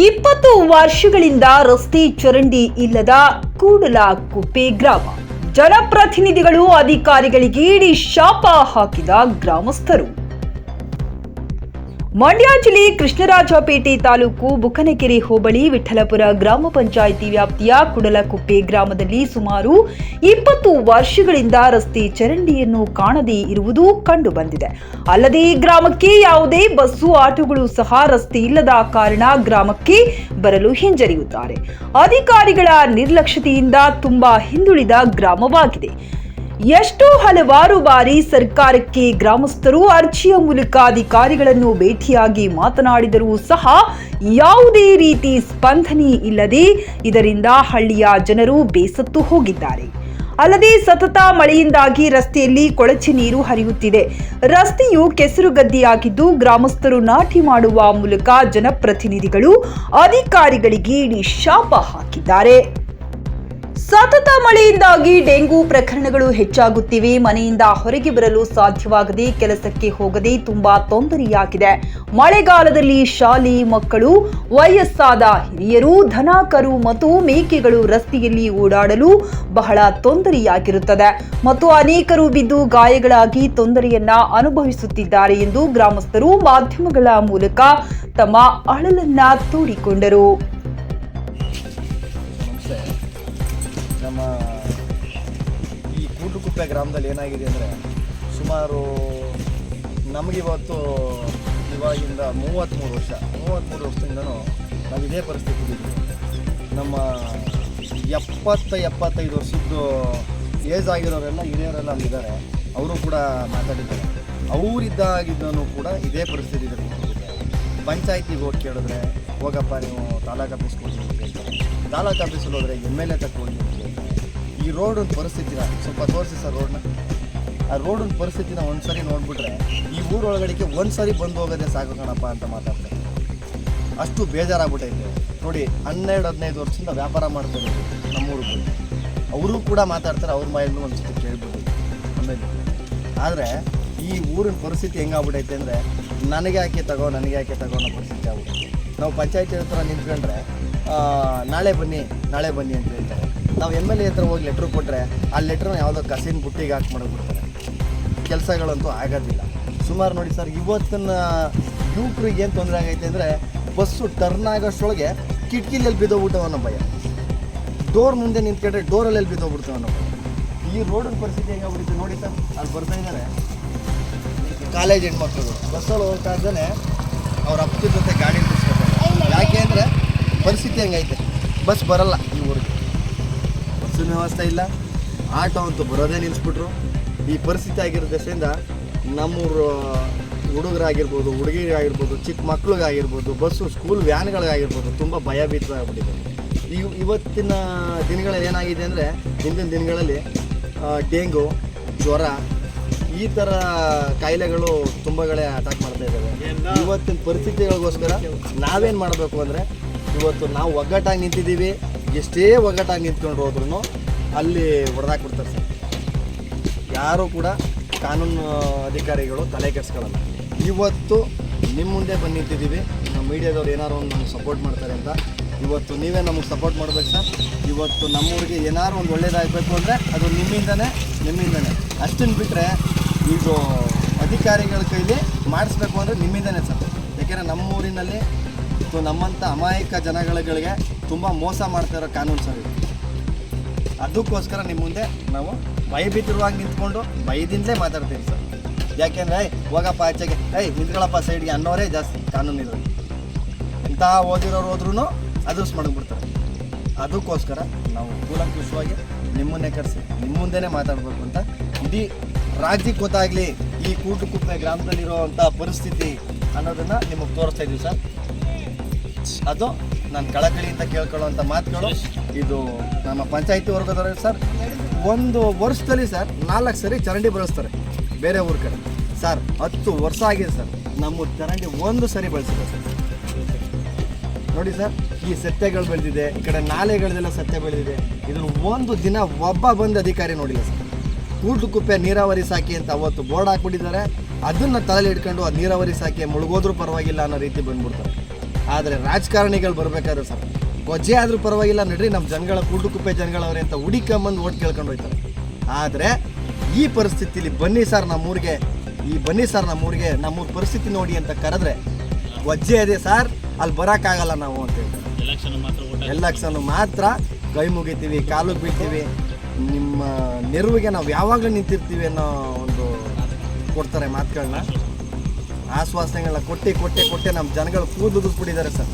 20 ವರ್ಷಗಳಿಂದ ರಸ್ತೆ ಚರಂಡಿ ಇಲ್ಲದ ಕೂಡಲಕುಪ್ಪೆ ಗ್ರಾಮ. ಜನಪ್ರತಿನಿಧಿಗಳು ಅಧಿಕಾರಿಗಳಿಗೆ ಇಡೀ ಶಾಪ ಹಾಕಿದ ಗ್ರಾಮಸ್ಥರು. ಮಂಡ್ಯ ಜಿಲ್ಲೆ ಕೃಷ್ಣರಾಜಪೇಟೆ ತಾಲೂಕು ಬುಕ್ಕನಕೆರೆ ಹೋಬಳಿ ವಿಠಲಪುರ ಗ್ರಾಮ ಪಂಚಾಯಿತಿ ವ್ಯಾಪ್ತಿಯ ಕೂಡಲಕುಪ್ಪೆ ಗ್ರಾಮದಲ್ಲಿ ಸುಮಾರು 20 ವರ್ಷಗಳಿಂದ ರಸ್ತೆ ಚರಂಡಿಯನ್ನು ಕಾಣದೇ ಇರುವುದು ಕಂಡುಬಂದಿದೆ. ಅಲ್ಲದೆ ಈ ಗ್ರಾಮಕ್ಕೆ ಯಾವುದೇ ಬಸ್ಸು ಆಟೋಗಳು ಸಹ ರಸ್ತೆ ಇಲ್ಲದ ಕಾರಣ ಗ್ರಾಮಕ್ಕೆ ಬರಲು ಹಿಂಜರಿಯುತ್ತಾರೆ. ಅಧಿಕಾರಿಗಳ ನಿರ್ಲಕ್ಷ್ಯತೆಯಿಂದ ತುಂಬಾ ಹಿಂದುಳಿದ ಗ್ರಾಮವಾಗಿದೆ. ಎಷ್ಟೋ ಹಲವಾರು ಬಾರಿ ಸರ್ಕಾರಕ್ಕೆ ಗ್ರಾಮಸ್ಥರು ಅರ್ಜಿಯ ಮೂಲಕ ಅಧಿಕಾರಿಗಳನ್ನು ಭೇಟಿಯಾಗಿ ಮಾತನಾಡಿದರೂ ಸಹ ಯಾವುದೇ ರೀತಿ ಸ್ಪಂದನೆ ಇಲ್ಲದೆ ಇದರಿಂದ ಹಳ್ಳಿಯ ಜನರು ಬೇಸತ್ತು ಹೋಗಿದ್ದಾರೆ. ಅಲ್ಲದೆ ಸತತ ಮಳೆಯಿಂದಾಗಿ ರಸ್ತೆಯಲ್ಲಿ ಕೊಳಚೆ ನೀರು ಹರಿಯುತ್ತಿದೆ. ರಸ್ತೆಯು ಕೆಸರುಗದ್ದೆಯಾಗಿದ್ದು ಗ್ರಾಮಸ್ಥರು ನಾಟಿ ಮಾಡುವ ಮೂಲಕ ಜನಪ್ರತಿನಿಧಿಗಳು ಅಧಿಕಾರಿಗಳಿಗೆ ಇಡೀ ಶಾಪ ಹಾಕಿದ್ದಾರೆ. ಸತತ ಮಳೆಯಿಂದಾಗಿ ಡೆಂಗು ಪ್ರಕರಣಗಳು ಹೆಚ್ಚಾಗುತ್ತಿವೆ. ಮನೆಯಿಂದ ಹೊರಗೆ ಬರಲು ಸಾಧ್ಯವಾಗದೆ ಕೆಲಸಕ್ಕೆ ಹೋಗದೆ ತುಂಬಾ ತೊಂದರೆಯಾಗಿದೆ. ಮಳೆಗಾಲದಲ್ಲಿ ಶಾಲೆ ಮಕ್ಕಳು, ವಯಸ್ಸಾದ ಹಿರಿಯರು, ದನ ಕರು ಮತ್ತು ಮೇಕೆಗಳು ರಸ್ತೆಯಲ್ಲಿ ಓಡಾಡಲು ಬಹಳ ತೊಂದರೆಯಾಗಿರುತ್ತದೆ ಮತ್ತು ಅನೇಕರು ಬಿದ್ದು ಗಾಯಗಳಾಗಿ ತೊಂದರೆಯನ್ನ ಅನುಭವಿಸುತ್ತಿದ್ದಾರೆ ಎಂದು ಗ್ರಾಮಸ್ಥರು ಮಾಧ್ಯಮಗಳ ಮೂಲಕ ತಮ್ಮ ಅಳಲನ್ನ ತೋಡಿಕೊಂಡರು. ನಮ್ಮ ಈ ಕೂಡ್ಲುಕುಪ್ಪೆ ಗ್ರಾಮದಲ್ಲಿ ಏನಾಗಿದೆ ಅಂದರೆ ಸುಮಾರು ನಮಗಿವತ್ತು ಇವಾಗಿಂದ 33 ವರ್ಷದಿಂದನೂ ನಾವು ಇದೇ ಪರಿಸ್ಥಿತಿ ಇದ್ದೀವಿ. ನಮ್ಮ 70-75 ವರ್ಷದ್ದು ಏಜ್ ಆಗಿರೋರೆಲ್ಲ ಹಿರಿಯರೆಲ್ಲ ಅಲ್ಲಿದ್ದಾರೆ. ಅವರು ಕೂಡ ಮಾತಾಡಿದ್ದಾರೆ. ಅವರಿದ್ದಾಗಿದ್ದೂ ಕೂಡ ಇದೇ ಪರಿಸ್ಥಿತಿ ಇದೆ. ಪಂಚಾಯತಿಗೆ ಹೋಗಿ ಕೇಳಿದ್ರೆ ಹೋಗಪ್ಪ ನೀವು ತಾಲೂಕು ಆಫೀಸ್ಗೆ ಹೋಗಿ ಅಂತ ಹೇಳ್ತಾರೆ. ತಾಲೂಕು ಆಫೀಸಲ್ಲಿ ಹೋದರೆ MLA ತಗೊಂಡು ಈ ರೋಡಿನ ಪರಿಸ್ಥಿತಿನ ಸ್ವಲ್ಪ ತೋರಿಸಿ ಸರ್. ಆ ರೋಡಿನ ಪರಿಸ್ಥಿತಿನ ಒಂದು ಸರಿ ನೋಡಿಬಿಟ್ರೆ ಈ ಊರೊಳಗಡೆಗೆ ಒಂದು ಸರಿ ಬಂದು ಹೋಗೋದೇ ಸಾಕು ಕಣಪ್ಪ ಅಂತ ಮಾತಾಡ್ತಾರೆ. ಅಷ್ಟು ಬೇಜಾರಾಗ್ಬಿಟ್ಟೈತೆ ನೋಡಿ. 12-15 ವರ್ಷದಿಂದ ವ್ಯಾಪಾರ ಮಾಡ್ತಾರೆ ನಮ್ಮೂರಿಗೆ. ಅವರು ಕೂಡ ಮಾತಾಡ್ತಾರೆ. ಅವ್ರ ಬಾಯಲ್ಲೂ ಒಂದು ಸತಿ ಕೇಳ್ಬೋದು ಆಮೇಲೆ. ಆದರೆ ಈ ಊರಿನ ಪರಿಸ್ಥಿತಿ ಹೆಂಗಾಗ್ಬಿಟ್ಟೈತೆ ಅಂದರೆ ನನಗೆ ಯಾಕೆ ತಗೋ ಅನ್ನೋ ಪರಿಸ್ಥಿತಿ ಆಗ್ಬಿಟ್ಟೈತೆ. ನಾವು ಪಂಚಾಯತಿ ಹತ್ರ ನಿಂತ್ಕೊಂಡ್ರೆ ನಾಳೆ ಬನ್ನಿ ಅಂತ ಹೇಳ್ತಾರೆ. ನಾವು MLA ಹತ್ರ ಹೋಗಿ ಲೆಟ್ರ್ ಕೊಟ್ಟರೆ ಆ ಲೆಟ್ರನ್ನ ಯಾವುದೋ ಕಸಿನ ಬುಟ್ಟಿಗೆ ಹಾಕಿ ಮಾಡಿಬಿಡ್ತಾರೆ. ಕೆಲಸಗಳಂತೂ ಆಗೋದಿಲ್ಲ. ಸುಮಾರು ನೋಡಿ ಸರ್, ಇವತ್ತಿನ ಯುವಕರಿಗೆ ಏನು ತೊಂದರೆ ಆಗೈತೆ ಅಂದರೆ ಬಸ್ಸು ಟರ್ನ್ ಆಗೋಷ್ಟರೊಳಗೆ ಕಿಟಕಿಲೆಲ್ಲಿ ಬಿದ್ದೋಗ್ಬಿಟ್ಟವ ಅನ್ನೋ ಭಯ. ಡೋರ್ ಮುಂದೆ ನಿಂತ್ಕೊಂಡ್ರೆ ಡೋರಲ್ಲೆಲ್ಲಿ ಬಿದ್ದೋಗ್ಬಿಡ್ತಾವೆ ಅನ್ನೋ ಭಯ. ಈ ರೋಡಿನ ಪರಿಸ್ಥಿತಿ ಹೆಂಗಾಗ್ಬಿಡುತ್ತೆ ನೋಡಿ ಸರ್. ಅಲ್ಲಿ ಬರ್ತಾ ಇದ್ದಾರೆ ಕಾಲೇಜ್ ಹೆಣ್ಮಕ್ಳು ಬಸ್ಸಲ್ಲಿ ಹೋಗ್ತಾ ಇದ್ದಾನೆ ಅವ್ರ ಅಪ್ಪನ ಜೊತೆ ಗಾಡಿ ನಿಲ್ಲಿಸ್ಕೊತಾರೆ. ಯಾಕೆ ಅಂದರೆ ಪರಿಸ್ಥಿತಿ ಹೆಂಗೈತೆ. ಬಸ್ ಬರಲ್ಲ ಈ ಊರಿಗೆ. ಬಸ್ಸಿನ ವ್ಯವಸ್ಥೆ ಇಲ್ಲ. ಆಟೋ ಅಂತೂ ಬರೋದೇ ನಿಲ್ಲಿಸ್ಬಿಟ್ರು. ಈ ಪರಿಸ್ಥಿತಿ ಆಗಿರೋ ದಶೆಯಿಂದ ನಮ್ಮೂರು ಹುಡುಗರಾಗಿರ್ಬೋದು, ಹುಡುಗಿರಾಗಿರ್ಬೋದು, ಚಿಕ್ಕ ಮಕ್ಳಿಗಾಗಿರ್ಬೋದು, ಬಸ್ಸು ಸ್ಕೂಲ್ ವ್ಯಾನ್ಗಳಿಗಾಗಿರ್ಬೋದು ತುಂಬ ಭಯಭೀತರಾಗ್ಬಿಟ್ಟಿದೆ. ಇವತ್ತಿನ ದಿನಗಳಲ್ಲಿ ಏನಾಗಿದೆ ಅಂದರೆ ಹಿಂದಿನ ದಿನಗಳಲ್ಲಿ ಡೆಂಗು, ಜ್ವರ ಈ ಥರ ಕಾಯಿಲೆಗಳು ತುಂಬಗಳೇ ಅಟ್ಯಾಕ್ ಮಾಡ್ತಾ ಇದ್ದಾವೆ. ಇವತ್ತಿನ ಪರಿಸ್ಥಿತಿಗಳಿಗೋಸ್ಕರ ನಾವೇನು ಮಾಡಬೇಕು ಅಂದರೆ ಇವತ್ತು ನಾವು ಒಗ್ಗಟ್ಟಾಗಿ ನಿಂತಿದ್ದೀವಿ. ಎಷ್ಟೇ ಒಗ್ಗಟ್ಟಾಗಿ ನಿಂತ್ಕೊಂಡು ಹೋದ್ರೂ ಅಲ್ಲಿ ಹೊಡೆದಾಕ್ಬಿಡ್ತಾರೆ ಸರ್. ಯಾರೂ ಕೂಡ ಕಾನೂನು ಅಧಿಕಾರಿಗಳು ತಲೆ ಕೆಡಿಸ್ಕೊಳ್ಳಲ್ಲ. ಇವತ್ತು ನಿಮ್ಮ ಮುಂದೆ ಬಂದು ನಿಂತಿದ್ದೀವಿ. ನಮ್ಮ ಮೀಡಿಯಾದವ್ರು ಏನಾರು ಒಂದು ನಮ್ಗೆ ಸಪೋರ್ಟ್ ಮಾಡ್ತಾರೆ ಅಂತ. ಇವತ್ತು ನೀವೇ ನಮಗೆ ಸಪೋರ್ಟ್ ಮಾಡ್ಬೇಕು ಸರ್. ಇವತ್ತು ನಮ್ಮೂರಿಗೆ ಏನಾರು ಒಂದು ಒಳ್ಳೇದಾಗಬೇಕು ಅಂದರೆ ಅದು ನಿಮ್ಮಿಂದನೇ. ಅಷ್ಟನ್ನು ಬಿಟ್ಟರೆ ಇದು ಅಧಿಕಾರಿಗಳ ಕೈಲಿ ಮಾಡಿಸ್ಬೇಕು ಅಂದರೆ ನಿಮ್ಮಿಂದನೇ ಸರ್. ಯಾಕೆಂದರೆ ನಮ್ಮೂರಿನಲ್ಲಿ ನಮ್ಮಂಥ ಅಮಾಯಕ ಜನಗಳಿಗೆ ತುಂಬ ಮೋಸ ಮಾಡ್ತಾಯಿರೋ ಕಾನೂನು ಸರ್ ಇದು. ಅದಕ್ಕೋಸ್ಕರ ನಿಮ್ಮ ಮುಂದೆ ನಾವು ಭಯಭೀತರವಾಗಿ ನಿಂತ್ಕೊಂಡು ಭಯದಿಂದಲೇ ಮಾತಾಡ್ತೀವಿ ಸರ್. ಯಾಕೆಂದರೆ ಹೋಗಪ್ಪ ಆಚೆಗೆ, ನಿಂತ್ಕೊಳ್ಳಪ್ಪ ಸೈಡ್ಗೆ ಅನ್ನೋರೇ ಜಾಸ್ತಿ ಕಾನೂನು ಇರೋದು. ಎಂಥ ಓದಿರೋರು ಹೋದ್ರೂ ಅದರ್ಸ್ ಮಾಡಿಬಿಡ್ತಾರೆ. ಅದಕ್ಕೋಸ್ಕರ ನಾವು ಕೂಲಂಕುಷವಾಗಿ ನಿಮ್ಮನ್ನೇ ಕರೆಸಿ ನಿಮ್ಮ ಮುಂದೆನೇ ಮಾತಾಡಬೇಕು ಅಂತ ಇಡೀ ರಾಜ್ಯಕ್ಕೆ ಗೊತ್ತಾಗಲಿ ಈ ಕೂಡ್ಲುಕುಪ್ಪೆ ಗ್ರಾಮದಲ್ಲಿರೋವಂಥ ಪರಿಸ್ಥಿತಿ ಅನ್ನೋದನ್ನು ನಿಮಗೆ ತೋರಿಸ್ತಾ ಇದ್ದೀವಿ ಸರ್. ಅದು ನಾನು ಕಳಕಳಿಯಿಂದ ಕೇಳ್ಕೊಳ್ಳೋವಂಥ ಮಾತುಗಳು. ಇದು ನಮ್ಮ ಪಂಚಾಯತಿ ವರ್ಗದವರು ಸರ್. ಒಂದು ವರ್ಷದಲ್ಲಿ ಸರ್ 4 ಸರಿ ಚರಂಡಿ ಬಳಸ್ತಾರೆ ಬೇರೆ ಊರ ಕಡೆ ಸರ್. 10 ವರ್ಷ ಆಗಿದೆ ಸರ್ ನಮ್ಮ ಚರಂಡಿ ಒಂದು ಸರಿ ಬಳಸಿದೆ ಸರ್. ನೋಡಿ ಸರ್, ಈ ಸತ್ಯಗಳು ಬೆಳೆದಿದೆ, ಈ ಕಡೆ ನಾಲೆಗಳದೆಲ್ಲ ಸತ್ಯ ಬೆಳೆದಿದೆ. ಇದನ್ನು ಒಂದು ದಿನ ಒಬ್ಬ ಬಂದು ಅಧಿಕಾರಿ ನೋಡಿಲ್ಲ ಸರ್. ಕೂಡ್ಲುಕುಪ್ಪೆ ನೀರಾವರಿ ಸಾಕಿ ಅಂತ ಅವತ್ತು ಬೋರ್ಡ್ ಹಾಕ್ಬಿಟ್ಟಿದ್ದಾರೆ. ಅದನ್ನು ತಲೆಯಲ್ಲಿ ಇಟ್ಕೊಂಡು ಅದು ನೀರಾವರಿ ಸಾಕಿ ಮುಳುಗೋದ್ರೂ ಪರವಾಗಿಲ್ಲ ಅನ್ನೋ ರೀತಿ ಬಂದ್ಬಿಡ್ತಾರೆ. ಆದರೆ ರಾಜಕಾರಣಿಗಳು ಬರಬೇಕಾದ್ರೆ ಸರ್ ಗೊಜ್ಜೆ ಆದರೂ ಪರವಾಗಿಲ್ಲ ನಡ್ರಿ, ನಮ್ಮ ಜನಗಳ ಕುರುಡುಕುಪ್ಪೆ ಜನಗಳವ್ರೆ ಅಂತ ಹುಡಿಕೊಂಬಂದು ಓಟ್ ಕೇಳ್ಕೊಂಡು ಹೋಯ್ತಾರೆ. ಆದರೆ ಈ ಪರಿಸ್ಥಿತಿಲಿ ಬನ್ನಿ ಸರ್ ನಮ್ಮೂರಿಗೆ, ನಮ್ಮೂರ ಪರಿಸ್ಥಿತಿ ನೋಡಿ ಅಂತ ಕರೆದ್ರೆ ಗೊಜ್ಜೆ ಇದೆ ಸರ್, ಅಲ್ಲಿ ಬರೋಕ್ಕಾಗಲ್ಲ ನಾವು ಅಂತ ಹೇಳ್ತಾರೆ. ಎಲೆಕ್ಷನ್ ಮಾತ್ರ ಕೈ ಮುಗಿತೀವಿ, ಕಾಲಿಗೆ ಬೀಳ್ತೀವಿ, ನಿಮ್ಮ ನೆರವಿಗೆ ನಾವು ಯಾವಾಗಲೂ ನಿಂತಿರ್ತೀವಿ ಅನ್ನೋ ಒಂದು ಕೊಡ್ತಾರೆ ಮಾತುಗಳನ್ನ, ಆಶ್ವಾಸನೆಗಳನ್ನ ಕೊಟ್ಟೆ ನಮ್ಮ ಜನಗಳು ಕೂದಲು ಬಿಟ್ಟಿದ್ದಾರೆ ಸರ್.